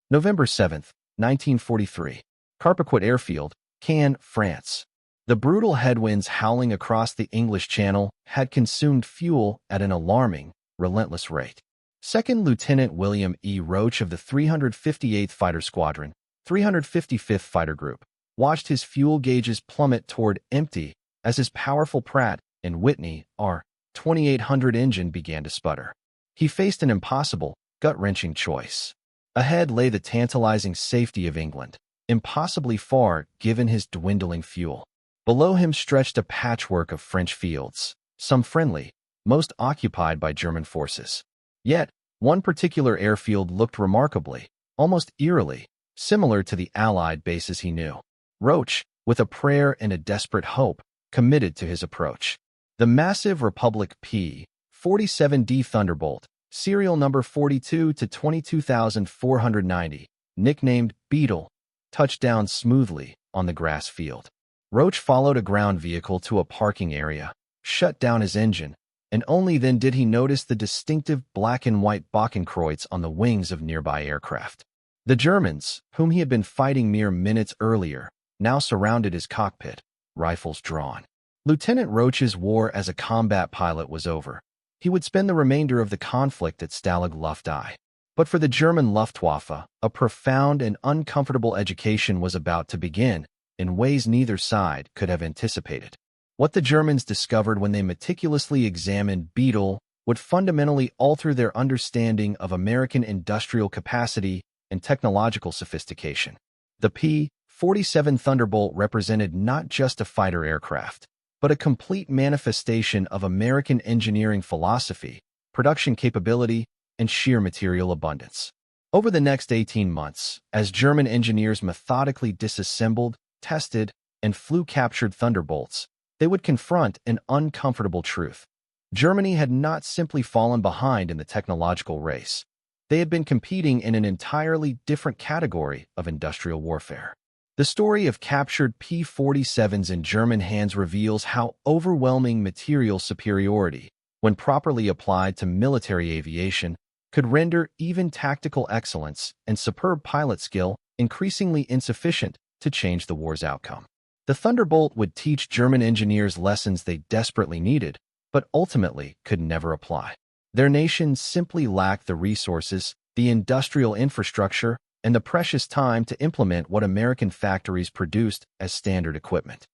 November 7, 1943. Carpequet Airfield, Caen, France. The brutal headwinds howling across the English Channel had consumed fuel at an alarming, relentless rate. Second Lieutenant William E. Roach of the 358th Fighter Squadron, 355th Fighter Group, watched his fuel gauges plummet toward empty as his powerful Pratt Whitney R-2800 engine began to sputter. He faced an impossible, gut-wrenching choice. Ahead lay the tantalizing safety of England, impossibly far given his dwindling fuel. Below him stretched a patchwork of French fields, some friendly, most occupied by German forces. Yet, one particular airfield looked remarkably, almost eerily, similar to the Allied bases he knew. Roach, with a prayer and a desperate hope, committed to his approach. The massive Republic P-47D Thunderbolt, serial number 42 to 22,490, nicknamed Beetle, touched down smoothly on the grass field. Roach followed a ground vehicle to a parking area, shut down his engine, and only then did he notice the distinctive black and white Bokenkreuz on the wings of nearby aircraft. The Germans, whom he had been fighting mere minutes earlier, now surrounded his cockpit, rifles drawn. Lieutenant Roach's war as a combat pilot was over. He would spend the remainder of the conflict at Stalag Luft. But for the German Luftwaffe, a profound and uncomfortable education was about to begin, in ways neither side could have anticipated. What the Germans discovered when they meticulously examined Beetle would fundamentally alter their understanding of American industrial capacity and technological sophistication. The P-47 Thunderbolt represented not just a fighter aircraft, but a complete manifestation of American engineering philosophy, production capability, and sheer material abundance. Over the next 18 months, as German engineers methodically disassembled, tested, and flew captured Thunderbolts, they would confront an uncomfortable truth. Germany had not simply fallen behind in the technological race. They had been competing in an entirely different category of industrial warfare. The story of captured P-47s in German hands reveals how overwhelming material superiority, when properly applied to military aviation, could render even tactical excellence and superb pilot skill increasingly insufficient to change the war's outcome. The Thunderbolt would teach German engineers lessons they desperately needed, but ultimately could never apply. Their nation simply lacked the resources, the industrial infrastructure, and the precious time to implement what American factories produced as standard equipment.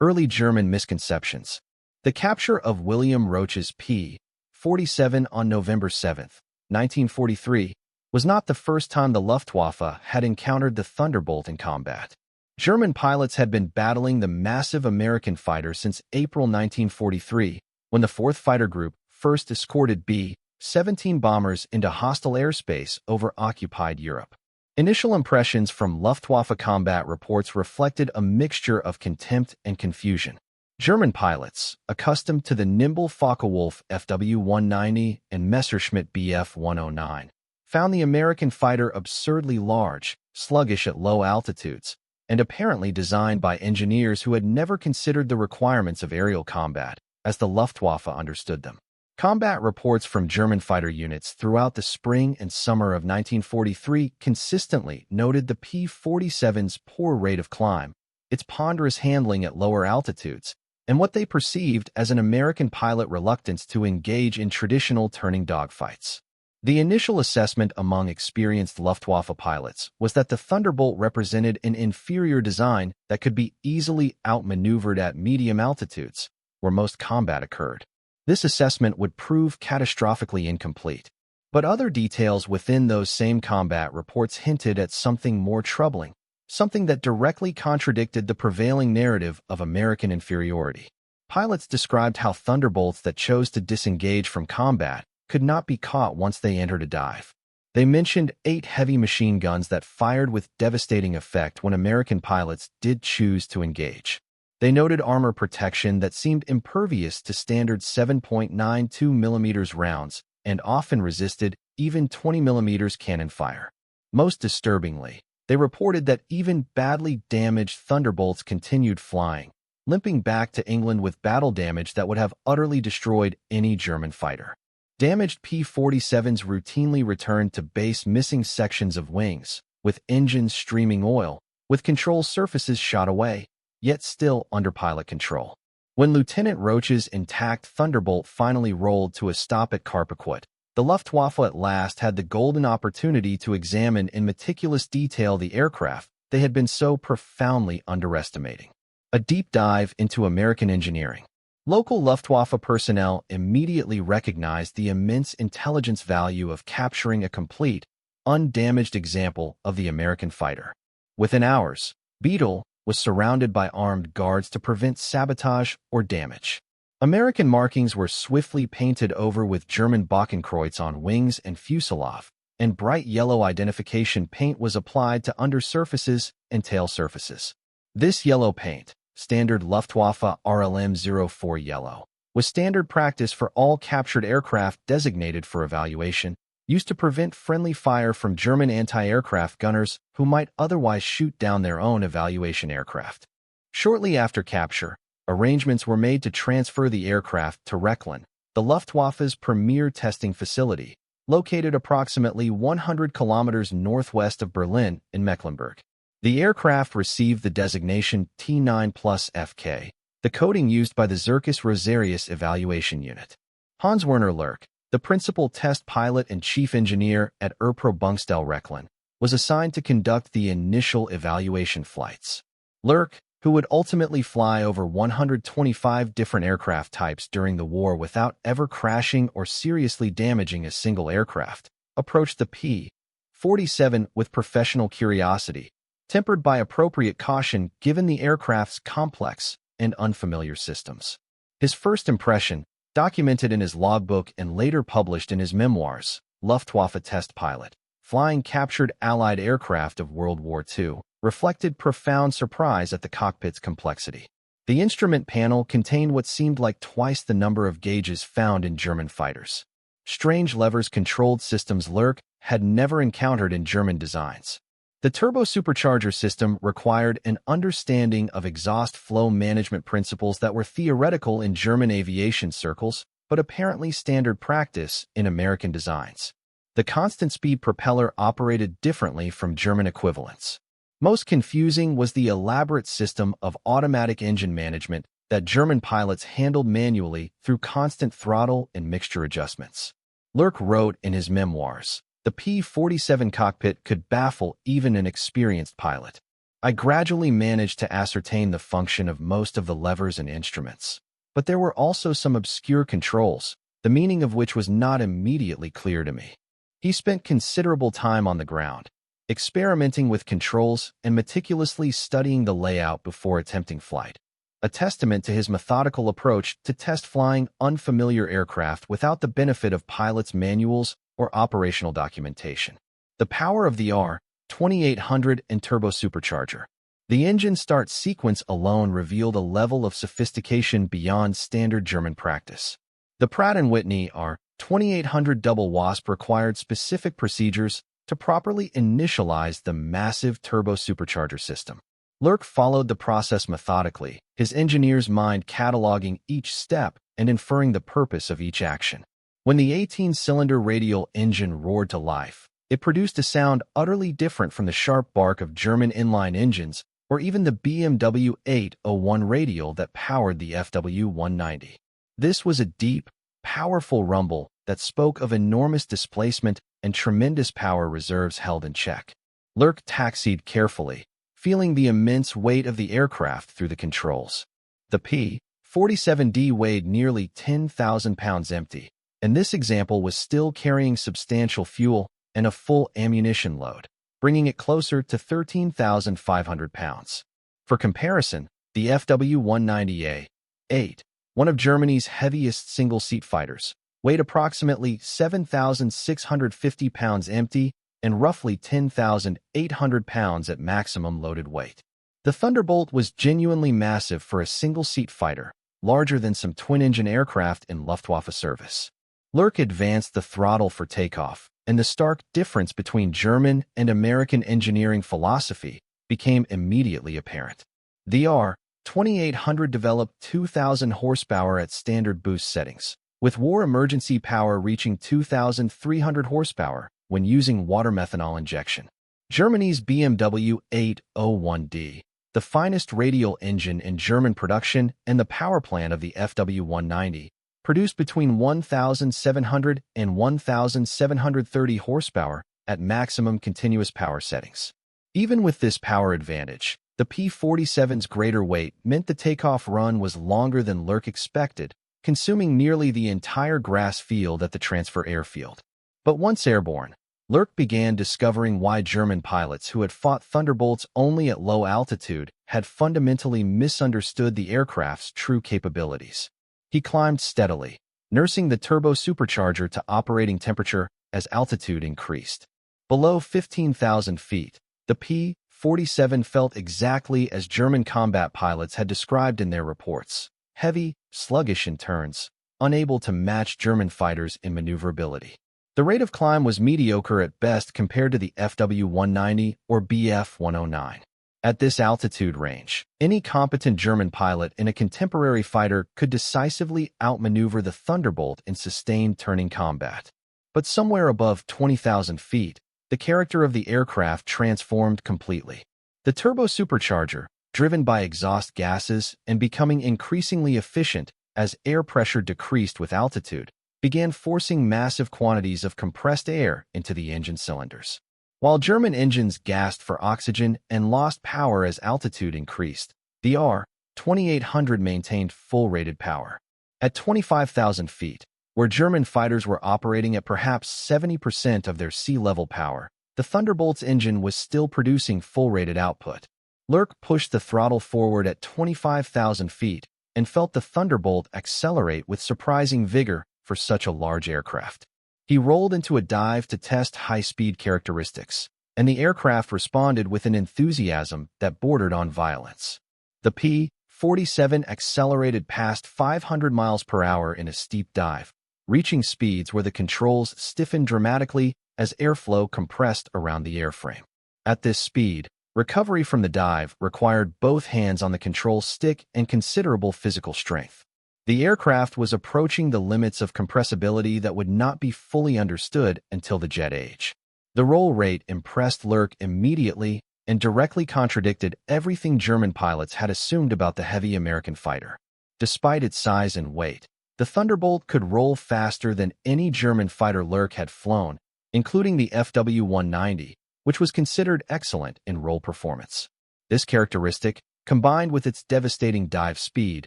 Early German misconceptions. The capture of William Roach's P-47 on November 7, 1943, was not the first time the Luftwaffe had encountered the Thunderbolt in combat. German pilots had been battling the massive American fighter since April 1943, when the 4th Fighter Group first escorted B-17 bombers into hostile airspace over occupied Europe. Initial impressions from Luftwaffe combat reports reflected a mixture of contempt and confusion. German pilots, accustomed to the nimble Focke-Wulf FW-190 and Messerschmitt Bf-109, found the American fighter absurdly large, sluggish at low altitudes, and apparently designed by engineers who had never considered the requirements of aerial combat, as the Luftwaffe understood them. Combat reports from German fighter units throughout the spring and summer of 1943 consistently noted the P-47's poor rate of climb, its ponderous handling at lower altitudes, and what they perceived as an American pilot reluctance to engage in traditional turning dogfights. The initial assessment among experienced Luftwaffe pilots was that the Thunderbolt represented an inferior design that could be easily outmaneuvered at medium altitudes, where most combat occurred. This assessment would prove catastrophically incomplete. But other details within those same combat reports hinted at something more troubling, something that directly contradicted the prevailing narrative of American inferiority. Pilots described how Thunderbolts that chose to disengage from combat could not be caught once they entered a dive. They mentioned 8 heavy machine guns that fired with devastating effect when American pilots did choose to engage. They noted armor protection that seemed impervious to standard 7.92 mm rounds and often resisted even 20 mm cannon fire. Most disturbingly, they reported that even badly damaged Thunderbolts continued flying, limping back to England with battle damage that would have utterly destroyed any German fighter. Damaged P-47s routinely returned to base missing sections of wings, with engines streaming oil, with control surfaces shot away, yet still under pilot control. When Lieutenant Roach's intact Thunderbolt finally rolled to a stop at Carpiquet, the Luftwaffe at last had the golden opportunity to examine in meticulous detail the aircraft they had been so profoundly underestimating. A deep dive into American engineering. Local Luftwaffe personnel immediately recognized the immense intelligence value of capturing a complete, undamaged example of the American fighter. Within hours, Beetle was surrounded by armed guards to prevent sabotage or damage. American markings were swiftly painted over with German Bokenkreuz on wings and fuselage, and bright yellow identification paint was applied to undersurfaces and tail surfaces. This yellow paint, standard Luftwaffe RLM-04 yellow, was standard practice for all captured aircraft designated for evaluation, used to prevent friendly fire from German anti-aircraft gunners who might otherwise shoot down their own evaluation aircraft. Shortly after capture, arrangements were made to transfer the aircraft to Rechlin, the Luftwaffe's premier testing facility, located approximately 100 kilometers northwest of Berlin in Mecklenburg. The aircraft received the designation T9 plus FK, the coding used by the Circus Rosarius evaluation unit. Hans Werner Lerche, the principal test pilot and chief engineer at Erprobungsstelle Rechlin, was assigned to conduct the initial evaluation flights. Lerche, who would ultimately fly over 125 different aircraft types during the war without ever crashing or seriously damaging a single aircraft, approached the P-47 with professional curiosity, tempered by appropriate caution given the aircraft's complex and unfamiliar systems. His first impression, documented in his logbook and later published in his memoirs, Luftwaffe Test Pilot, Flying Captured Allied Aircraft of World War II, reflected profound surprise at the cockpit's complexity. The instrument panel contained what seemed like twice the number of gauges found in German fighters. Strange levers controlled systems Lerche had never encountered in German designs. The turbosupercharger system required an understanding of exhaust flow management principles that were theoretical in German aviation circles, but apparently standard practice in American designs. The constant-speed propeller operated differently from German equivalents. Most confusing was the elaborate system of automatic engine management that German pilots handled manually through constant throttle and mixture adjustments. Lerche wrote in his memoirs, "The P-47 cockpit could baffle even an experienced pilot. I gradually managed to ascertain the function of most of the levers and instruments. But there were also some obscure controls, the meaning of which was not immediately clear to me." He spent considerable time on the ground, experimenting with controls and meticulously studying the layout before attempting flight, a testament to his methodical approach to test flying unfamiliar aircraft without the benefit of pilots' manuals or operational documentation. The power of the R-2800 and turbosupercharger. The engine start sequence alone revealed a level of sophistication beyond standard German practice. The Pratt Whitney R-2800 double wasp required specific procedures to properly initialize the massive turbosupercharger system. Lerche followed the process methodically, his engineer's mind cataloging each step and inferring the purpose of each action. When the 18-cylinder radial engine roared to life, it produced a sound utterly different from the sharp bark of German inline engines or even the BMW 801 radial that powered the FW-190. This was a deep, powerful rumble that spoke of enormous displacement and tremendous power reserves held in check. Lerche taxied carefully, feeling the immense weight of the aircraft through the controls. The P-47D weighed nearly 10,000 pounds empty, and this example was still carrying substantial fuel and a full ammunition load, bringing it closer to 13,500 pounds. For comparison, the FW-190A-8, one of Germany's heaviest single-seat fighters, weighed approximately 7,650 pounds empty and roughly 10,800 pounds at maximum loaded weight. The Thunderbolt was genuinely massive for a single-seat fighter, larger than some twin-engine aircraft in Luftwaffe service. Lerche advanced the throttle for takeoff, and the stark difference between German and American engineering philosophy became immediately apparent. The R-2800 developed 2,000 horsepower at standard boost settings, with war emergency power reaching 2,300 horsepower when using water methanol injection. Germany's BMW 801D, the finest radial engine in German production and the power plant of the FW190, produced between 1,700 and 1,730 horsepower at maximum continuous power settings. Even with this power advantage, the P-47's greater weight meant the takeoff run was longer than Lerche expected, consuming nearly the entire grass field at the transfer airfield. But once airborne, Lerche began discovering why German pilots who had fought Thunderbolts only at low altitude had fundamentally misunderstood the aircraft's true capabilities. He climbed steadily, nursing the turbosupercharger to operating temperature as altitude increased. Below 15,000 feet, the P-47 felt exactly as German combat pilots had described in their reports: heavy, sluggish in turns, unable to match German fighters in maneuverability. The rate of climb was mediocre at best compared to the FW-190 or Bf-109. At this altitude range, any competent German pilot in a contemporary fighter could decisively outmaneuver the Thunderbolt in sustained turning combat. But somewhere above 20,000 feet, the character of the aircraft transformed completely. The turbosupercharger, driven by exhaust gases and becoming increasingly efficient as air pressure decreased with altitude, began forcing massive quantities of compressed air into the engine cylinders. While German engines gasped for oxygen and lost power as altitude increased, the R-2800 maintained full rated power. At 25,000 feet, where German fighters were operating at perhaps 70% of their sea-level power, the Thunderbolt's engine was still producing full-rated output. Lerche pushed the throttle forward at 25,000 feet and felt the Thunderbolt accelerate with surprising vigor for such a large aircraft. He rolled into a dive to test high-speed characteristics, and the aircraft responded with an enthusiasm that bordered on violence. The P-47 accelerated past 500 miles per hour in a steep dive, reaching speeds where the controls stiffened dramatically as airflow compressed around the airframe. At this speed, recovery from the dive required both hands on the control stick and considerable physical strength. The aircraft was approaching the limits of compressibility that would not be fully understood until the jet age. The roll rate impressed Lerche immediately and directly contradicted everything German pilots had assumed about the heavy American fighter. Despite its size and weight, the Thunderbolt could roll faster than any German fighter Lerche had flown, including the FW-190, which was considered excellent in roll performance. This characteristic, combined with its devastating dive speed,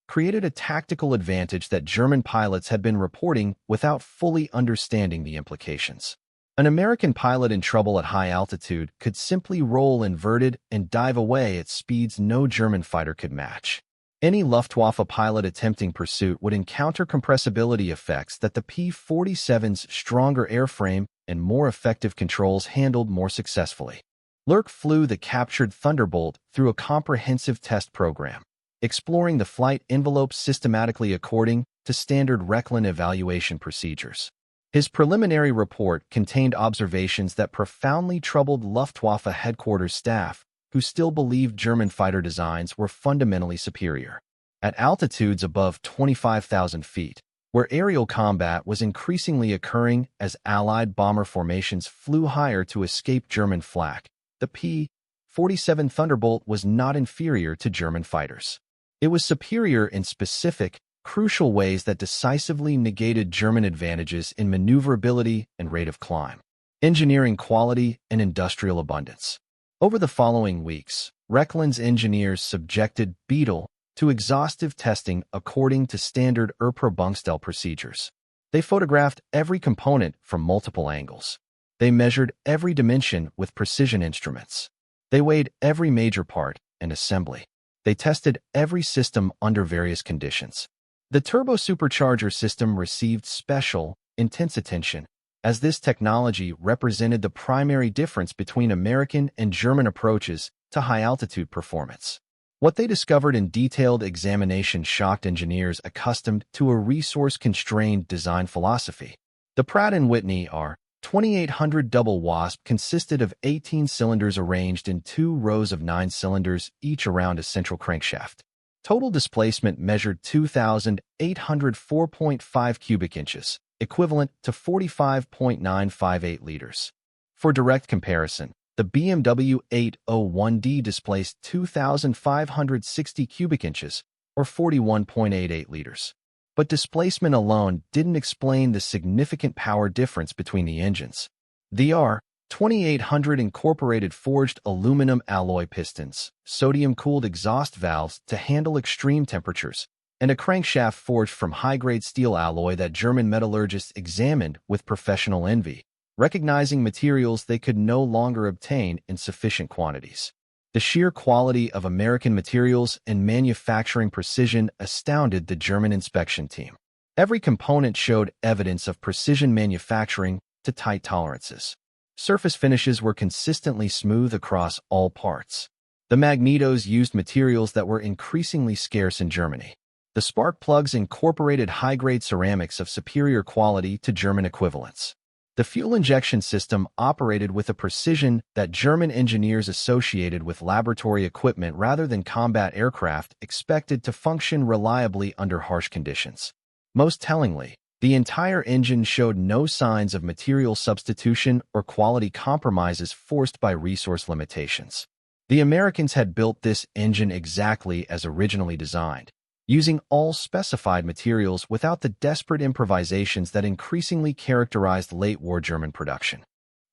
created a tactical advantage that German pilots had been reporting without fully understanding the implications. An American pilot in trouble at high altitude could simply roll inverted and dive away at speeds no German fighter could match. Any Luftwaffe pilot attempting pursuit would encounter compressibility effects that the P-47's stronger airframe and more effective controls handled more successfully. Lerche flew the captured Thunderbolt through a comprehensive test program, exploring the flight envelope systematically according to standard Rechlin evaluation procedures. His preliminary report contained observations that profoundly troubled Luftwaffe headquarters staff, who still believed German fighter designs were fundamentally superior. At altitudes above 25,000 feet, where aerial combat was increasingly occurring as Allied bomber formations flew higher to escape German flak, the P-47 Thunderbolt was not inferior to German fighters. It was superior in specific, crucial ways that decisively negated German advantages in maneuverability and rate of climb, engineering quality, and industrial abundance. Over the following weeks, Rechlin's engineers subjected Beetle to exhaustive testing according to standard Erprobungstel procedures. They photographed every component from multiple angles. They measured every dimension with precision instruments. They weighed every major part and assembly. They tested every system under various conditions. The turbosupercharger system received special, intense attention, as this technology represented the primary difference between American and German approaches to high-altitude performance. What they discovered in detailed examination shocked engineers accustomed to a resource-constrained design philosophy. The Pratt Whitney R-2800 double wasp consisted of 18 cylinders arranged in 2 rows of 9 cylinders, each around a central crankshaft. Total displacement measured 2,804.5 cubic inches, equivalent to 45.958 liters. For direct comparison, The BMW 801D displaced 2,560 cubic inches, or 41.88 liters. But displacement alone didn't explain the significant power difference between the engines. The R-2800 incorporated forged aluminum alloy pistons, sodium-cooled exhaust valves to handle extreme temperatures, and a crankshaft forged from high-grade steel alloy that German metallurgists examined with professional envy, recognizing materials they could no longer obtain in sufficient quantities. The sheer quality of American materials and manufacturing precision astounded the German inspection team. Every component showed evidence of precision manufacturing to tight tolerances. Surface finishes were consistently smooth across all parts. The magnetos used materials that were increasingly scarce in Germany. The spark plugs incorporated high-grade ceramics of superior quality to German equivalents. The fuel injection system operated with a precision that German engineers associated with laboratory equipment rather than combat aircraft expected to function reliably under harsh conditions. Most tellingly, the entire engine showed no signs of material substitution or quality compromises forced by resource limitations. The Americans had built this engine exactly as originally designed, using all specified materials without the desperate improvisations that increasingly characterized late-war German production.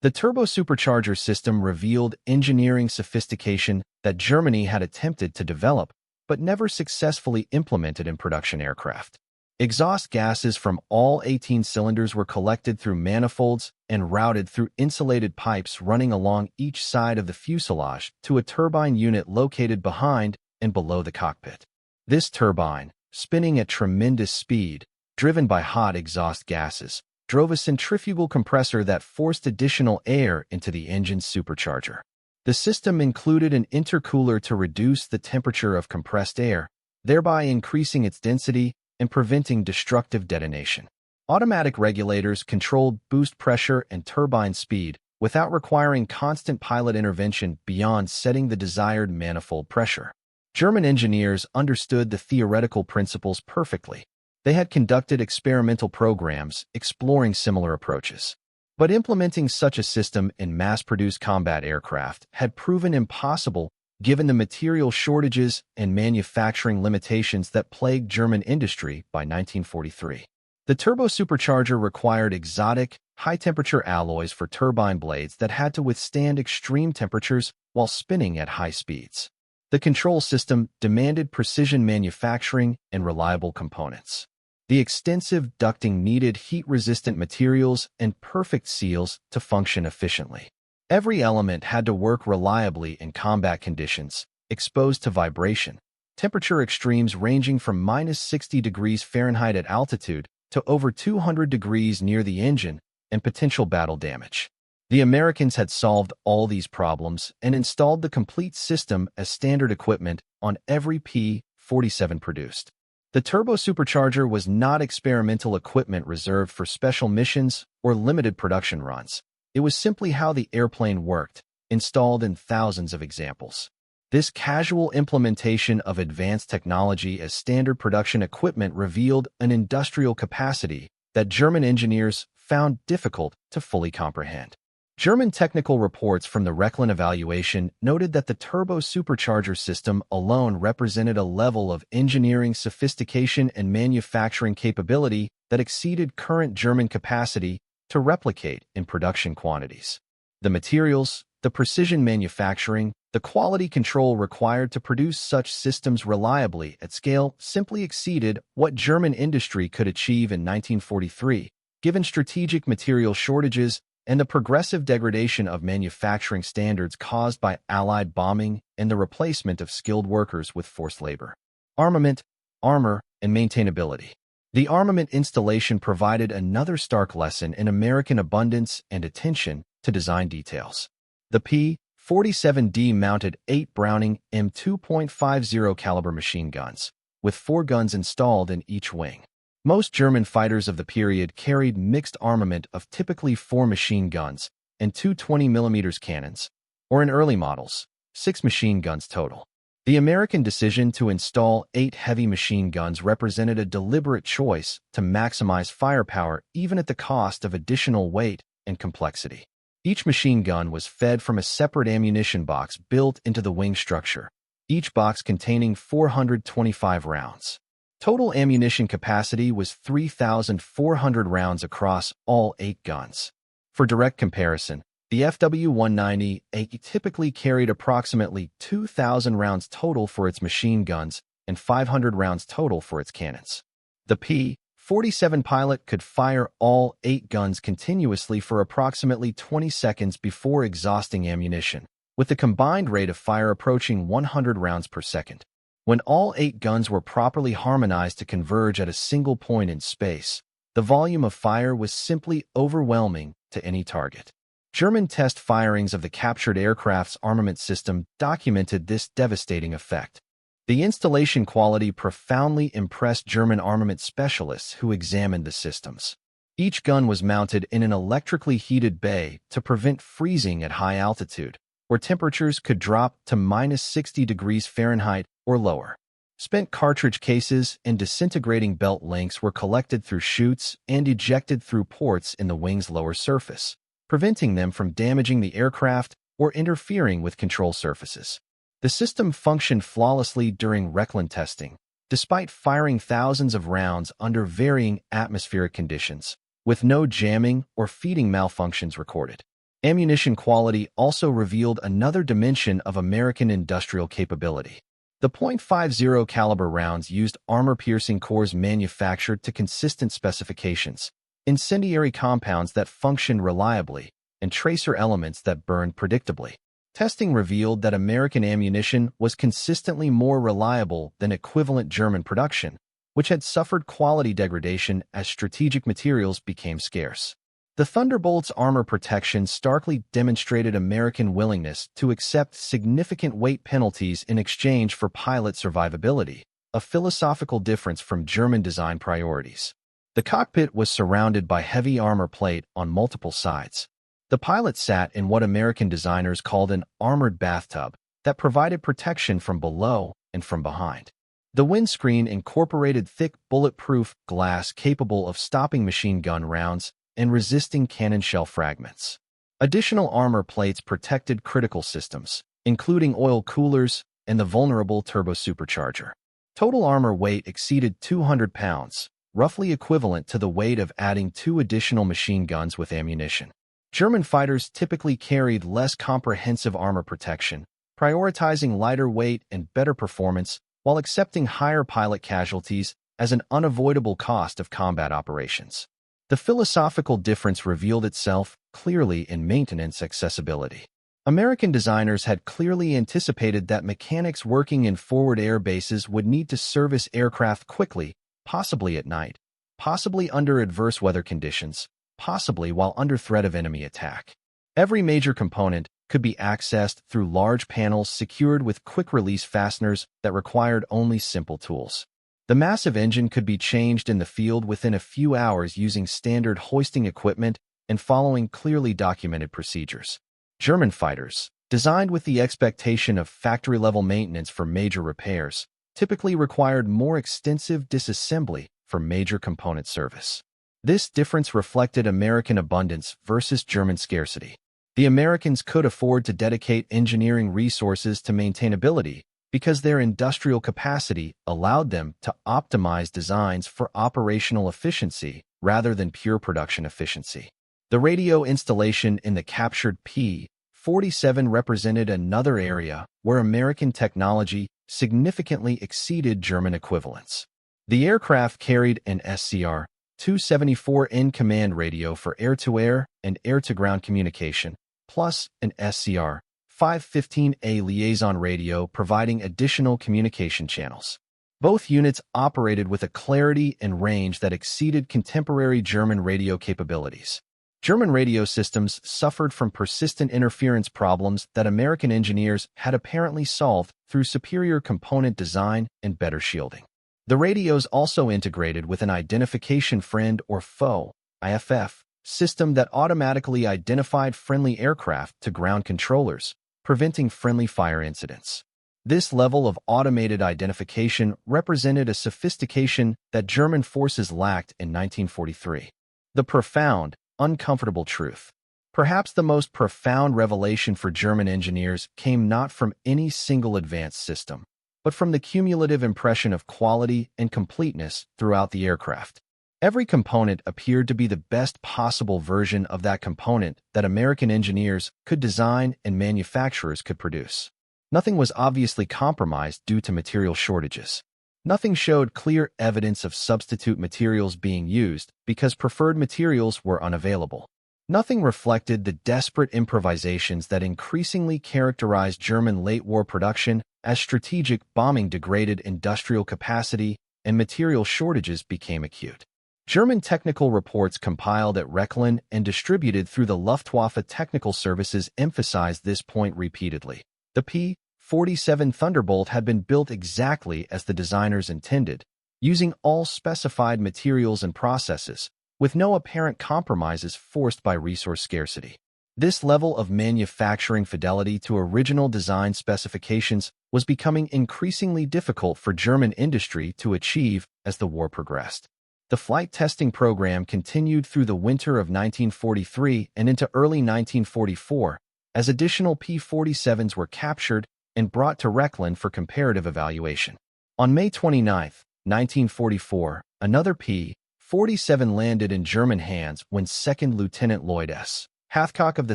The turbosupercharger system revealed engineering sophistication that Germany had attempted to develop, but never successfully implemented in production aircraft. Exhaust gases from all 18 cylinders were collected through manifolds and routed through insulated pipes running along each side of the fuselage to a turbine unit located behind and below the cockpit. This turbine, spinning at tremendous speed, driven by hot exhaust gases, drove a centrifugal compressor that forced additional air into the engine's supercharger. The system included an intercooler to reduce the temperature of compressed air, thereby increasing its density and preventing destructive detonation. Automatic regulators controlled boost pressure and turbine speed without requiring constant pilot intervention beyond setting the desired manifold pressure. German engineers understood the theoretical principles perfectly. They had conducted experimental programs exploring similar approaches. But implementing such a system in mass-produced combat aircraft had proven impossible given the material shortages and manufacturing limitations that plagued German industry by 1943. The turbosupercharger required exotic, high-temperature alloys for turbine blades that had to withstand extreme temperatures while spinning at high speeds. The control system demanded precision manufacturing and reliable components. The extensive ducting needed heat-resistant materials and perfect seals to function efficiently. Every element had to work reliably in combat conditions, exposed to vibration, temperature extremes ranging from -60 degrees Fahrenheit at altitude to over 200 degrees near the engine, and potential battle damage. The Americans had solved all these problems and installed the complete system as standard equipment on every P-47 produced. The turbosupercharger was not experimental equipment reserved for special missions or limited production runs. It was simply how the airplane worked, installed in thousands of examples. This casual implementation of advanced technology as standard production equipment revealed an industrial capacity that German engineers found difficult to fully comprehend. German technical reports from the Rechlin evaluation noted that the turbo-supercharger system alone represented a level of engineering sophistication and manufacturing capability that exceeded current German capacity to replicate in production quantities. The materials, the precision manufacturing, the quality control required to produce such systems reliably at scale simply exceeded what German industry could achieve in 1943, given strategic material shortages and the progressive degradation of manufacturing standards caused by Allied bombing and the replacement of skilled workers with forced labor. Armament, armor, and maintainability. The armament installation provided another stark lesson in American abundance and attention to design details. The P-47D mounted 8 Browning M2.50 caliber machine guns, with 4 guns installed in each wing. Most German fighters of the period carried mixed armament of typically 4 machine guns and 2 20mm cannons, or in early models, 6 machine guns total. The American decision to install 8 heavy machine guns represented a deliberate choice to maximize firepower even at the cost of additional weight and complexity. Each machine gun was fed from a separate ammunition box built into the wing structure, each box containing 425 rounds. Total ammunition capacity was 3,400 rounds across all 8 guns. For direct comparison, the FW-190 typically carried approximately 2,000 rounds total for its machine guns and 500 rounds total for its cannons. The P-47 pilot could fire all 8 guns continuously for approximately 20 seconds before exhausting ammunition, with the combined rate of fire approaching 100 rounds per second. When all 8 guns were properly harmonized to converge at a single point in space, the volume of fire was simply overwhelming to any target. German test firings of the captured aircraft's armament system documented this devastating effect. The installation quality profoundly impressed German armament specialists who examined the systems. Each gun was mounted in an electrically heated bay to prevent freezing at high altitude, where temperatures could drop to -60 degrees Fahrenheit or lower. Spent cartridge cases and disintegrating belt links were collected through chutes and ejected through ports in the wing's lower surface, preventing them from damaging the aircraft or interfering with control surfaces. The system functioned flawlessly during Rechlin testing, despite firing thousands of rounds under varying atmospheric conditions, with no jamming or feeding malfunctions recorded. Ammunition quality also revealed another dimension of American industrial capability. The .50 caliber rounds used armor-piercing cores manufactured to consistent specifications, incendiary compounds that functioned reliably, and tracer elements that burned predictably. Testing revealed that American ammunition was consistently more reliable than equivalent German production, which had suffered quality degradation as strategic materials became scarce. The Thunderbolt's armor protection starkly demonstrated American willingness to accept significant weight penalties in exchange for pilot survivability, a philosophical difference from German design priorities. The cockpit was surrounded by heavy armor plate on multiple sides. The pilot sat in what American designers called an armored bathtub that provided protection from below and from behind. The windscreen incorporated thick, bulletproof glass capable of stopping machine gun rounds and resisting cannon shell fragments. Additional armor plates protected critical systems, including oil coolers and the vulnerable turbosupercharger. Total armor weight exceeded 200 pounds, roughly equivalent to the weight of adding 2 additional machine guns with ammunition. German fighters typically carried less comprehensive armor protection, prioritizing lighter weight and better performance while accepting higher pilot casualties as an unavoidable cost of combat operations. The philosophical difference revealed itself clearly in maintenance accessibility. American designers had clearly anticipated that mechanics working in forward air bases would need to service aircraft quickly, possibly at night, possibly under adverse weather conditions, possibly while under threat of enemy attack. Every major component could be accessed through large panels secured with quick-release fasteners that required only simple tools. The massive engine could be changed in the field within a few hours using standard hoisting equipment and following clearly documented procedures. German fighters, designed with the expectation of factory-level maintenance for major repairs, typically required more extensive disassembly for major component service. This difference reflected American abundance versus German scarcity. The Americans could afford to dedicate engineering resources to maintainability because their industrial capacity allowed them to optimize designs for operational efficiency rather than pure production efficiency. The radio installation in the captured P-47 represented another area where American technology significantly exceeded German equivalents. The aircraft carried an SCR-274N command radio for air-to-air and air-to-ground communication, plus an SCR-515A liaison radio providing additional communication channels. Both units operated with a clarity and range that exceeded contemporary German radio capabilities. German radio systems suffered from persistent interference problems that American engineers had apparently solved through superior component design and better shielding. The radios also integrated with an identification friend or foe (IFF) system that automatically identified friendly aircraft to ground controllers, preventing friendly fire incidents. This level of automated identification represented a sophistication that German forces lacked in 1943. The profound, uncomfortable truth. Perhaps the most profound revelation for German engineers came not from any single advanced system, but from the cumulative impression of quality and completeness throughout the aircraft. Every component appeared to be the best possible version of that component that American engineers could design and manufacturers could produce. Nothing was obviously compromised due to material shortages. Nothing showed clear evidence of substitute materials being used because preferred materials were unavailable. Nothing reflected the desperate improvisations that increasingly characterized German late-war production as strategic bombing degraded industrial capacity and material shortages became acute. German technical reports compiled at Rechlin and distributed through the Luftwaffe technical services emphasized this point repeatedly. The P-47 Thunderbolt had been built exactly as the designers intended, using all specified materials and processes, with no apparent compromises forced by resource scarcity. This level of manufacturing fidelity to original design specifications was becoming increasingly difficult for German industry to achieve as the war progressed. The flight testing program continued through the winter of 1943 and into early 1944, as additional P-47s were captured and brought to Rechlin for comparative evaluation. On May 29, 1944, another P-47 landed in German hands when 2nd Lieutenant Lloyd S. Hathcock of the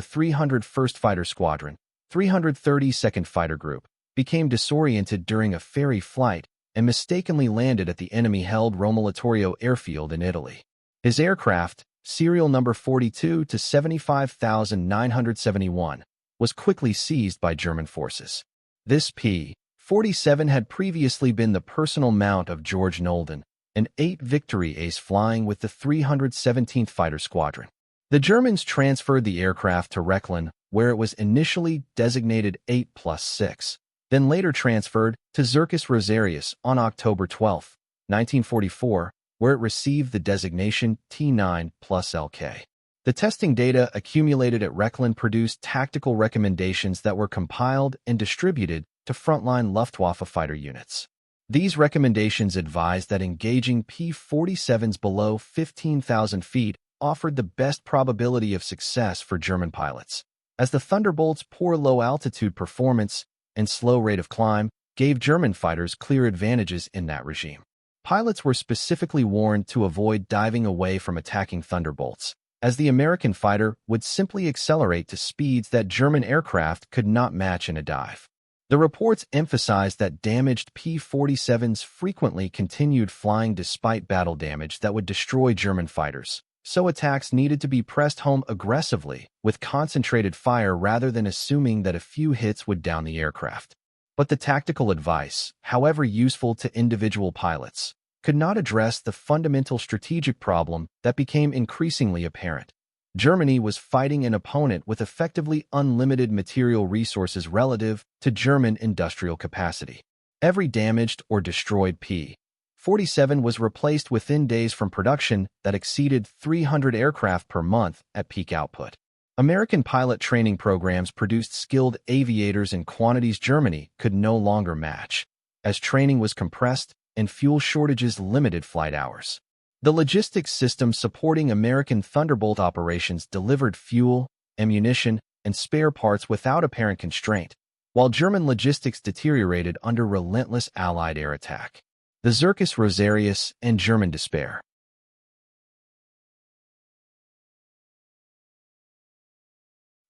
301st Fighter Squadron, 332nd Fighter Group, became disoriented during a ferry flight and mistakenly landed at the enemy-held Romolatorio airfield in Italy. His aircraft, serial number 42 to 75971, was quickly seized by German forces. This P-47 had previously been the personal mount of George Nolden, an 8 Victory ace flying with the 317th Fighter Squadron. The Germans transferred the aircraft to Rechlin, where it was initially designated 8+6. Then later transferred to Circus Rosarius on October 12, 1944, where it received the designation T9+LK. The testing data accumulated at Rechlin produced tactical recommendations that were compiled and distributed to frontline Luftwaffe fighter units. These recommendations advised that engaging P-47s below 15,000 feet offered the best probability of success for German pilots, as the Thunderbolt's poor low-altitude performance and slow rate of climb gave German fighters clear advantages in that regime. Pilots were specifically warned to avoid diving away from attacking Thunderbolts, as the American fighter would simply accelerate to speeds that German aircraft could not match in a dive. The reports emphasized that damaged P-47s frequently continued flying despite battle damage that would destroy German fighters, so attacks needed to be pressed home aggressively with concentrated fire rather than assuming that a few hits would down the aircraft. But the tactical advice, however useful to individual pilots, could not address the fundamental strategic problem that became increasingly apparent. Germany was fighting an opponent with effectively unlimited material resources relative to German industrial capacity. Every damaged or destroyed P-47 was replaced within days from production that exceeded 300 aircraft per month at peak output. American pilot training programs produced skilled aviators in quantities Germany could no longer match, as training was compressed and fuel shortages limited flight hours. The logistics system supporting American Thunderbolt operations delivered fuel, ammunition, and spare parts without apparent constraint, while German logistics deteriorated under relentless Allied air attack. The Circus Rosarius and German despair.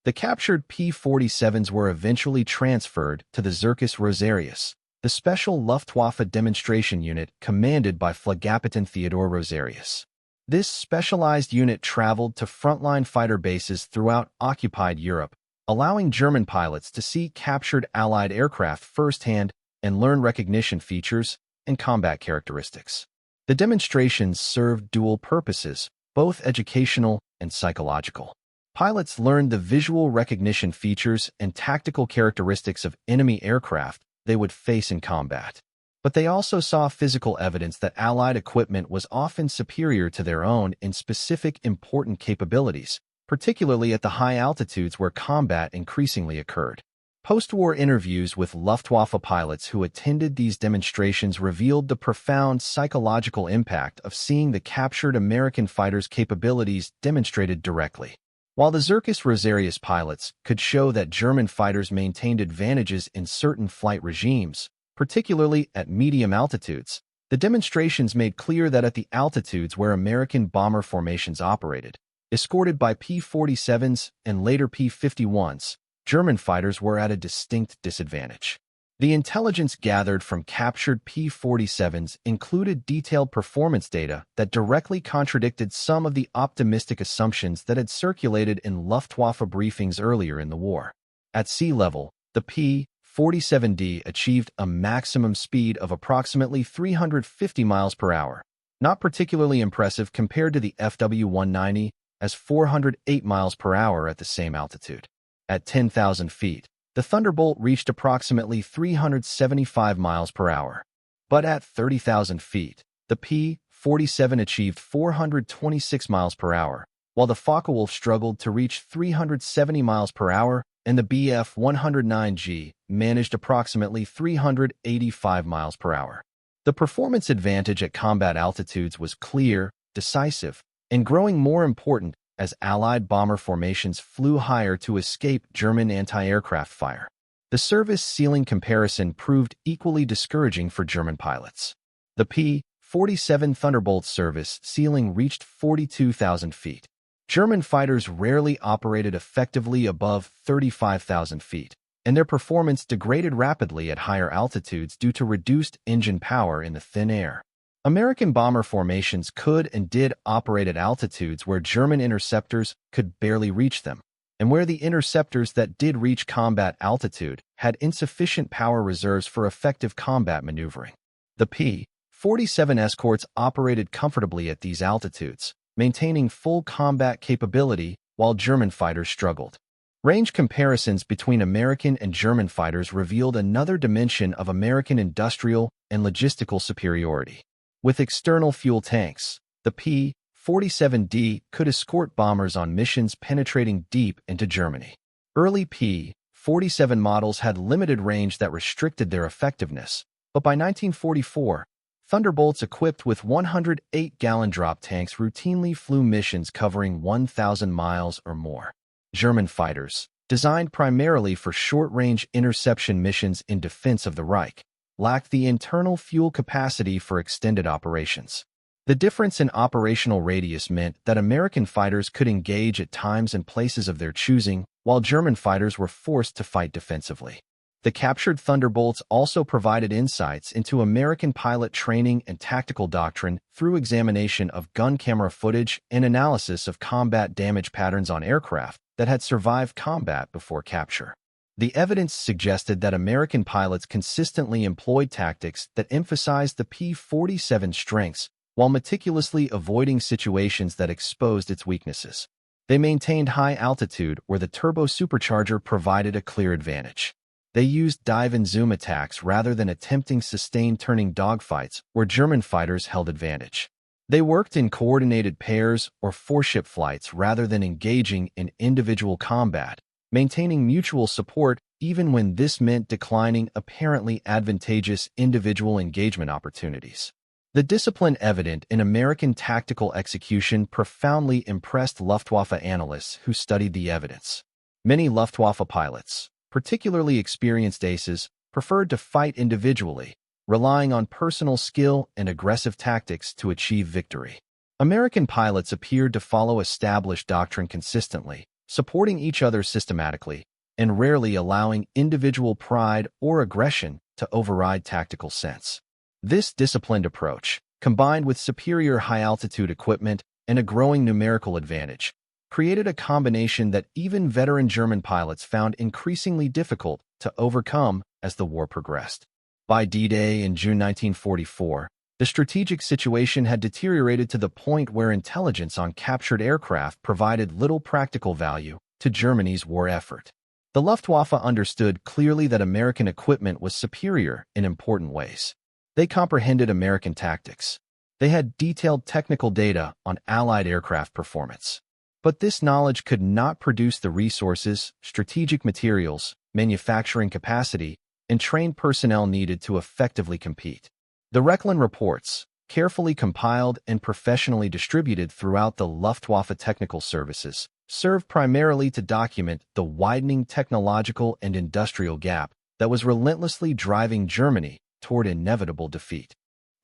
The captured P-47s were eventually transferred to the Circus Rosarius, the special Luftwaffe demonstration unit commanded by Flugkapitän Theodor Rosarius. This specialized unit traveled to frontline fighter bases throughout occupied Europe, allowing German pilots to see captured Allied aircraft firsthand and learn recognition features and combat characteristics. The demonstrations served dual purposes, both educational and psychological. Pilots learned the visual recognition features and tactical characteristics of enemy aircraft they would face in combat. But they also saw physical evidence that Allied equipment was often superior to their own in specific important capabilities, particularly at the high altitudes where combat increasingly occurred. Post-war interviews with Luftwaffe pilots who attended these demonstrations revealed the profound psychological impact of seeing the captured American fighters' capabilities demonstrated directly. While the Zirkus Rosarius pilots could show that German fighters maintained advantages in certain flight regimes, particularly at medium altitudes, the demonstrations made clear that at the altitudes where American bomber formations operated, escorted by P-47s and later P-51s, German fighters were at a distinct disadvantage. The intelligence gathered from captured P-47s included detailed performance data that directly contradicted some of the optimistic assumptions that had circulated in Luftwaffe briefings earlier in the war. At sea level, the P-47D achieved a maximum speed of approximately 350 miles per hour, not particularly impressive compared to the FW-190 as 408 miles per hour at the same altitude. At 10,000 feet, the Thunderbolt reached approximately 375 miles per hour. But at 30,000 feet, the P-47 achieved 426 miles per hour, while the Focke-Wulf struggled to reach 370 miles per hour, and the Bf-109G managed approximately 385 miles per hour. The performance advantage at combat altitudes was clear, decisive, and growing more important as Allied bomber formations flew higher to escape German anti-aircraft fire. The service ceiling comparison proved equally discouraging for German pilots. The P-47 Thunderbolt service ceiling reached 42,000 feet. German fighters rarely operated effectively above 35,000 feet, and their performance degraded rapidly at higher altitudes due to reduced engine power in the thin air. American bomber formations could and did operate at altitudes where German interceptors could barely reach them, and where the interceptors that did reach combat altitude had insufficient power reserves for effective combat maneuvering. The P-47 escorts operated comfortably at these altitudes, maintaining full combat capability while German fighters struggled. Range comparisons between American and German fighters revealed another dimension of American industrial and logistical superiority. With external fuel tanks, the P-47D could escort bombers on missions penetrating deep into Germany. Early P-47 models had limited range that restricted their effectiveness, but by 1944, Thunderbolts equipped with 108-gallon drop tanks routinely flew missions covering 1,000 miles or more. German fighters, designed primarily for short-range interception missions in defense of the Reich, lacked the internal fuel capacity for extended operations. The difference in operational radius meant that American fighters could engage at times and places of their choosing, while German fighters were forced to fight defensively. The captured Thunderbolts also provided insights into American pilot training and tactical doctrine through examination of gun camera footage and analysis of combat damage patterns on aircraft that had survived combat before capture. The evidence suggested that American pilots consistently employed tactics that emphasized the P-47's strengths while meticulously avoiding situations that exposed its weaknesses. They maintained high altitude where the turbosupercharger provided a clear advantage. They used dive and zoom attacks rather than attempting sustained turning dogfights where German fighters held advantage. They worked in coordinated pairs or four-ship flights rather than engaging in individual combat, maintaining mutual support even when this meant declining apparently advantageous individual engagement opportunities. The discipline evident in American tactical execution profoundly impressed Luftwaffe analysts who studied the evidence. Many Luftwaffe pilots, particularly experienced aces, preferred to fight individually, relying on personal skill and aggressive tactics to achieve victory. American pilots appeared to follow established doctrine consistently, supporting each other systematically, and rarely allowing individual pride or aggression to override tactical sense. This disciplined approach, combined with superior high-altitude equipment and a growing numerical advantage, created a combination that even veteran German pilots found increasingly difficult to overcome as the war progressed. By D-Day in June 1944, the strategic situation had deteriorated to the point where intelligence on captured aircraft provided little practical value to Germany's war effort. The Luftwaffe understood clearly that American equipment was superior in important ways. They comprehended American tactics. They had detailed technical data on Allied aircraft performance. But this knowledge could not produce the resources, strategic materials, manufacturing capacity, and trained personnel needed to effectively compete. The Rechlin reports, carefully compiled and professionally distributed throughout the Luftwaffe technical services, served primarily to document the widening technological and industrial gap that was relentlessly driving Germany toward inevitable defeat.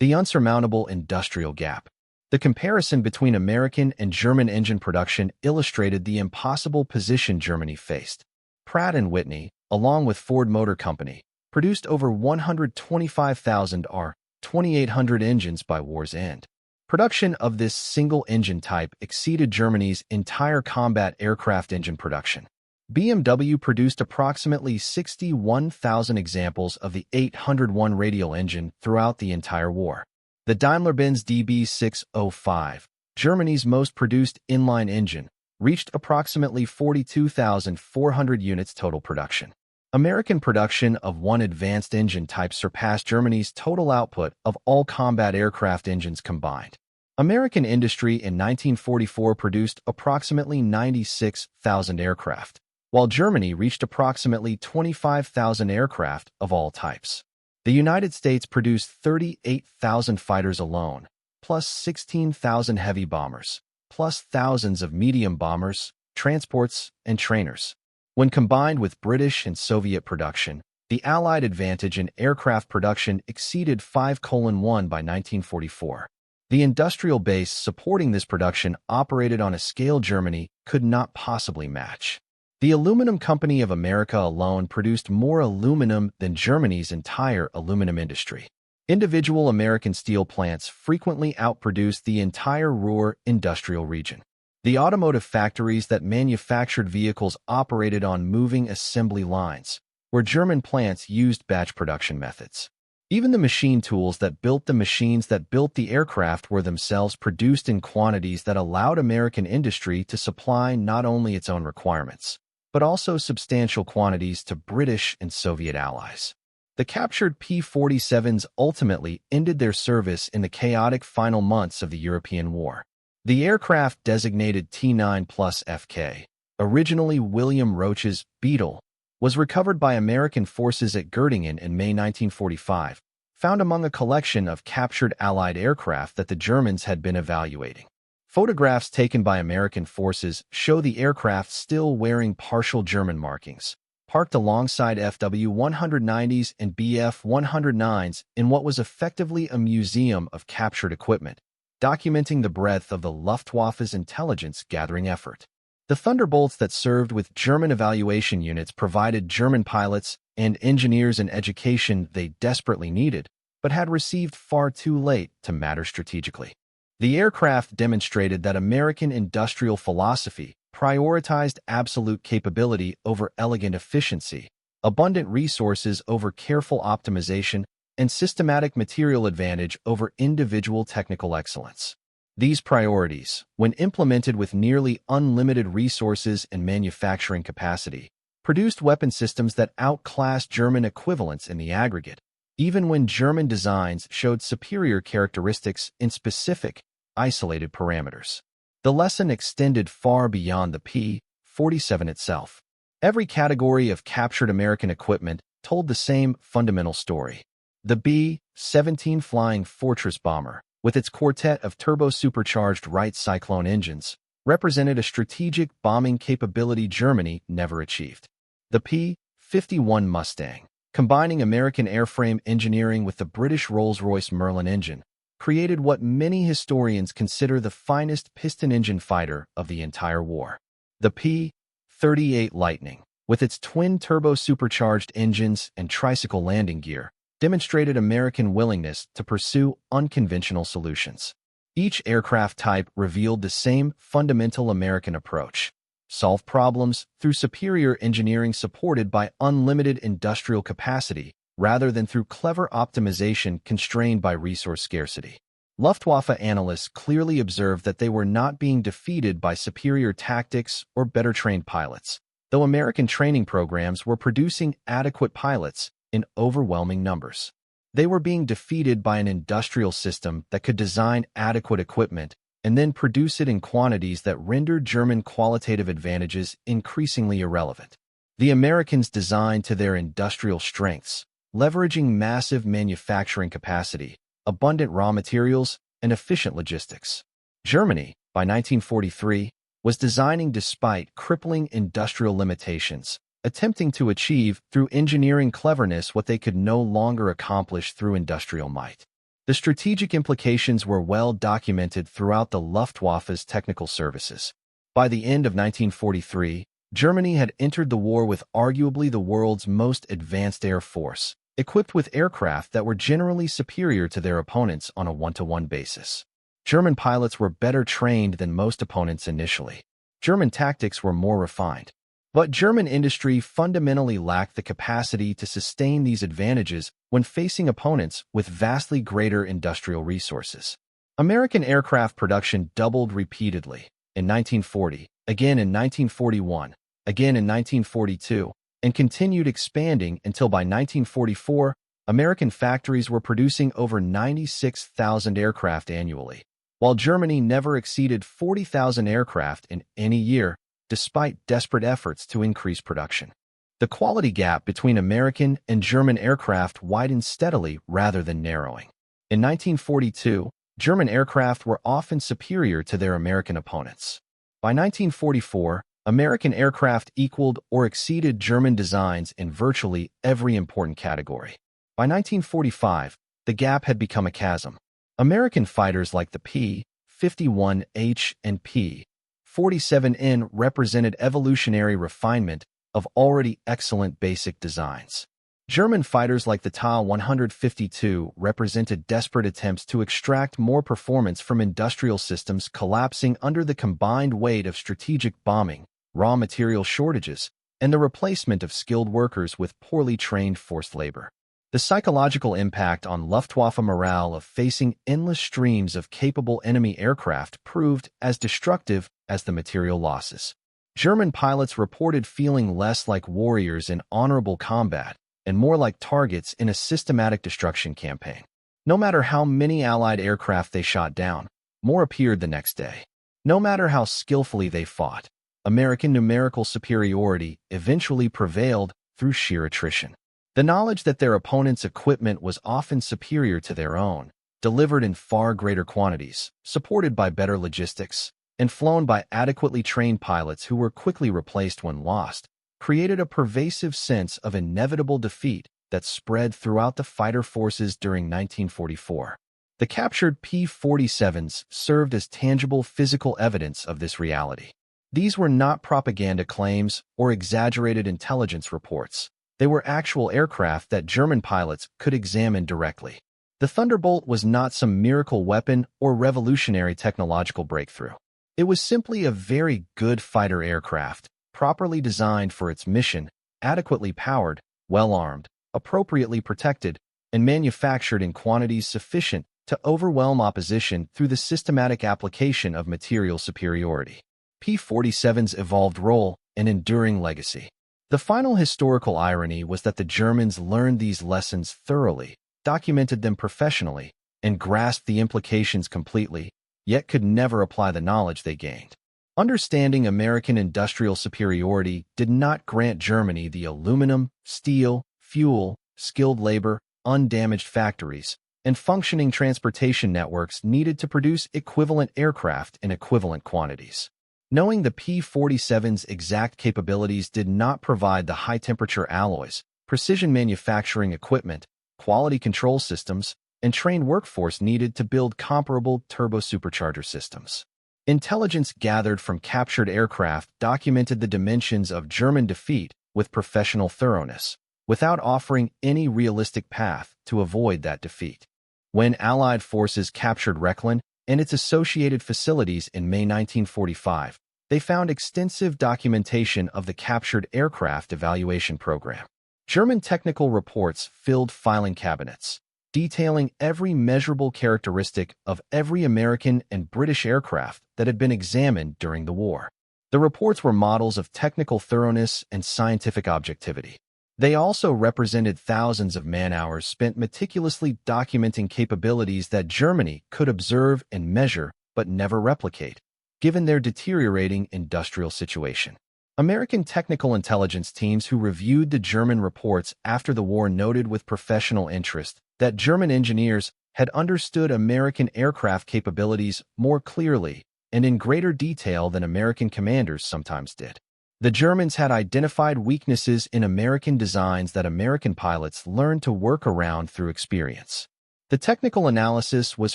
The unsurmountable industrial gap. The comparison between American and German engine production illustrated the impossible position Germany faced. Pratt Whitney, along with Ford Motor Company, produced over 125,000 R-2800 engines by war's end. Production of this single engine type exceeded Germany's entire combat aircraft engine production. BMW produced approximately 61,000 examples of the 801 radial engine throughout the entire war. The Daimler-Benz DB605, Germany's most produced inline engine, reached approximately 42,400 units total production. American production of one advanced engine type surpassed Germany's total output of all combat aircraft engines combined. American industry in 1944 produced approximately 96,000 aircraft, while Germany reached approximately 25,000 aircraft of all types. The United States produced 38,000 fighters alone, plus 16,000 heavy bombers, plus thousands of medium bombers, transports, and trainers. When combined with British and Soviet production, the Allied advantage in aircraft production exceeded 5:1 by 1944. The industrial base supporting this production operated on a scale Germany could not possibly match. The Aluminum Company of America alone produced more aluminum than Germany's entire aluminum industry. Individual American steel plants frequently outproduced the entire Ruhr industrial region. The automotive factories that manufactured vehicles operated on moving assembly lines, where German plants used batch production methods. Even the machine tools that built the machines that built the aircraft were themselves produced in quantities that allowed American industry to supply not only its own requirements, but also substantial quantities to British and Soviet allies. The captured P-47s ultimately ended their service in the chaotic final months of the European War. The aircraft designated T-9+FK, originally William Roach's Beetle, was recovered by American forces at Göttingen in May 1945, found among a collection of captured Allied aircraft that the Germans had been evaluating. Photographs taken by American forces show the aircraft still wearing partial German markings, parked alongside FW-190s and Bf-109s in what was effectively a museum of captured equipment, documenting the breadth of the Luftwaffe's intelligence-gathering effort. The Thunderbolts that served with German evaluation units provided German pilots and engineers an education they desperately needed, but had received far too late to matter strategically. The aircraft demonstrated that American industrial philosophy prioritized absolute capability over elegant efficiency, abundant resources over careful optimization, and systematic material advantage over individual technical excellence. These priorities, when implemented with nearly unlimited resources and manufacturing capacity, produced weapon systems that outclassed German equivalents in the aggregate, even when German designs showed superior characteristics in specific, isolated parameters. The lesson extended far beyond the P-47 itself. Every category of captured American equipment told the same fundamental story. The B-17 Flying Fortress bomber, with its quartet of turbo-supercharged Wright Cyclone engines, represented a strategic bombing capability Germany never achieved. The P-51 Mustang, combining American airframe engineering with the British Rolls-Royce Merlin engine, created what many historians consider the finest piston engine fighter of the entire war. The P-38 Lightning, with its twin turbo-supercharged engines and tricycle landing gear, demonstrated American willingness to pursue unconventional solutions. Each aircraft type revealed the same fundamental American approach: solve problems through superior engineering supported by unlimited industrial capacity rather than through clever optimization constrained by resource scarcity. Luftwaffe analysts clearly observed that they were not being defeated by superior tactics or better trained pilots, though American training programs were producing adequate pilots in overwhelming numbers. They were being defeated by an industrial system that could design adequate equipment and then produce it in quantities that rendered German qualitative advantages increasingly irrelevant. The Americans designed to their industrial strengths, leveraging massive manufacturing capacity, abundant raw materials, and efficient logistics. Germany, by 1943, was designing despite crippling industrial limitations, attempting to achieve through engineering cleverness what they could no longer accomplish through industrial might. The strategic implications were well documented throughout the Luftwaffe's technical services. By the end of 1943, Germany had entered the war with arguably the world's most advanced air force, equipped with aircraft that were generally superior to their opponents on a one-to-one basis. German pilots were better trained than most opponents initially. German tactics were more refined. But German industry fundamentally lacked the capacity to sustain these advantages when facing opponents with vastly greater industrial resources. American aircraft production doubled repeatedly in 1940, again in 1941, again in 1942, and continued expanding until by 1944, American factories were producing over 96,000 aircraft annually, while Germany never exceeded 40,000 aircraft in any year, despite desperate efforts to increase production. The quality gap between American and German aircraft widened steadily rather than narrowing. In 1942, German aircraft were often superior to their American opponents. By 1944, American aircraft equaled or exceeded German designs in virtually every important category. By 1945, the gap had become a chasm. American fighters like the P-51H and P-47N represented evolutionary refinement of already excellent basic designs. German fighters like the Ta-152 represented desperate attempts to extract more performance from industrial systems collapsing under the combined weight of strategic bombing, raw material shortages, and the replacement of skilled workers with poorly trained forced labor. The psychological impact on Luftwaffe morale of facing endless streams of capable enemy aircraft proved as destructive as the material losses. German pilots reported feeling less like warriors in honorable combat and more like targets in a systematic destruction campaign. No matter how many Allied aircraft they shot down, more appeared the next day. No matter how skillfully they fought, American numerical superiority eventually prevailed through sheer attrition. The knowledge that their opponent's equipment was often superior to their own, delivered in far greater quantities, supported by better logistics, and flown by adequately trained pilots who were quickly replaced when lost, created a pervasive sense of inevitable defeat that spread throughout the fighter forces during 1944. The captured P-47s served as tangible physical evidence of this reality. These were not propaganda claims or exaggerated intelligence reports. They were actual aircraft that German pilots could examine directly. The Thunderbolt was not some miracle weapon or revolutionary technological breakthrough. It was simply a very good fighter aircraft, properly designed for its mission, adequately powered, well-armed, appropriately protected, and manufactured in quantities sufficient to overwhelm opposition through the systematic application of material superiority. P-47's evolved role and enduring legacy. The final historical irony was that the Germans learned these lessons thoroughly, documented them professionally, and grasped the implications completely, yet could never apply the knowledge they gained. Understanding American industrial superiority did not grant Germany the aluminum, steel, fuel, skilled labor, undamaged factories, and functioning transportation networks needed to produce equivalent aircraft in equivalent quantities. Knowing the P-47's exact capabilities did not provide the high-temperature alloys, precision manufacturing equipment, quality control systems, and trained workforce needed to build comparable turbosupercharger systems. Intelligence gathered from captured aircraft documented the dimensions of German defeat with professional thoroughness, without offering any realistic path to avoid that defeat. When Allied forces captured Rechlin and its associated facilities in May 1945, they found extensive documentation of the captured aircraft evaluation program. German technical reports filled filing cabinets, detailing every measurable characteristic of every American and British aircraft that had been examined during the war. The reports were models of technical thoroughness and scientific objectivity. They also represented thousands of man-hours spent meticulously documenting capabilities that Germany could observe and measure but never replicate, given their deteriorating industrial situation. American technical intelligence teams who reviewed the German reports after the war noted with professional interest that German engineers had understood American aircraft capabilities more clearly and in greater detail than American commanders sometimes did. The Germans had identified weaknesses in American designs that American pilots learned to work around through experience. The technical analysis was